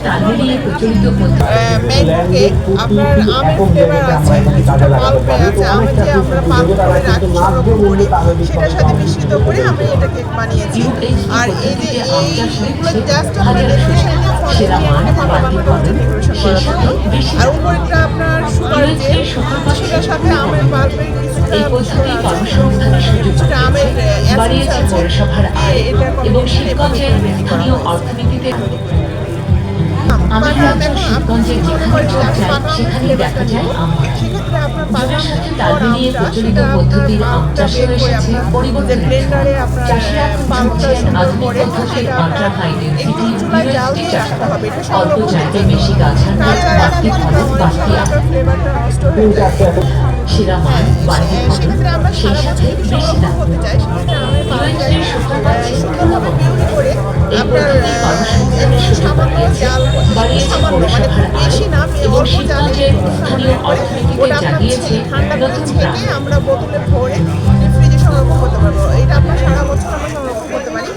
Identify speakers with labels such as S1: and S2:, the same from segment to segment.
S1: তাল মিলিয়ে প্রচলিত
S2: ম্যাঙ্গো কেক আপনার আমের ফ্লেভার আছে, কিছুটা পাল্পে আছে। আমের যে আমরা পাল্প করে রাখি সংরক্ষণ করি সেটার সাথে মিশ্রিত করে আমি এটা কেক বানিয়েছি। আর এই যে এইগুলো জাস্ট আমরা ডেকোরেশনের ফলে ডেকোরেশন করার জন্য। আর উপরেরটা আপনার সুগার যে সেটার সাথে আমের পাল্পের কিছুটা আমের অ্যাসেন্স আছে, এটা কম্বিনেশন এবং এটা তৈরি করা
S1: অর্থনীতিতে
S2: আমরা এখন মনে করেছিলাম সেখানেই দেখা যায় সেক্ষেত্রে আপনার বাদাম তাল মিলিয়ে প্রচলিত পদ্ধতির আম চাষ হয়েছে পরিবর্তে ব্লেন্ডারে আপনার পাল্পটা সুন্দর করে সেটা আপনার একটু চুলায় জাল দিয়ে রাখতে হবে। এটা সংরক্ষণ করতে
S1: বেশি গাছ বাড়তি খরচ বাড়তি
S2: ফ্লেভারটা নষ্ট হয়ে যায়। সেক্ষেত্রে আমরা সারা বছর যদি সংরক্ষণ করতে চাই সেক্ষেত্রে আমের পাল্পটা সুন্দরভাবে পিউরি করে আপনার সামান্য জাল সামান্য মানে বেশি না, অল্প জালে ওটা আপনার ঠান্ডা করে ছেঁকে আমরা বোতলে ভরে ফ্রিজে সংরক্ষণ করতে পারবো। এটা আপনার সারা বছর আমরা সংরক্ষণ করতে পারি।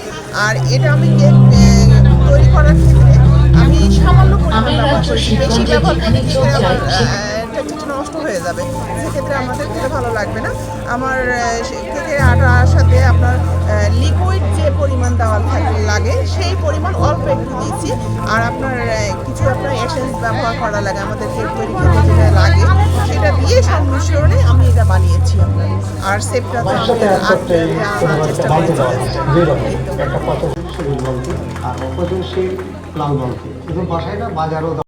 S2: আর এটা আমি কেক তৈরি করার ক্ষেত্রে আমি সামান্য পরিমাণ ব্যবহার করি, বেশি ব্যবহার করলে কেকের আমার নষ্ট হয়ে যাবে, সেক্ষেত্রে আমাদের খেতে ভালো লাগবে না। আমার কেকের আটার সাথে আপনার লিকুইড যে পরিমাণ দেওয়া লাগে সেই পরিমাণ অল্প একটু দিয়েছি। আর আপনার কিছু আপনার এসেন্স ব্যবহার করা লাগে আমাদের কেক তৈরি খেতে যেটা লাগে সেটা দিয়ে সংমিশ্রণে আমি এটা বানিয়েছি আপনার। আর সেপটা চেষ্টা করেছি।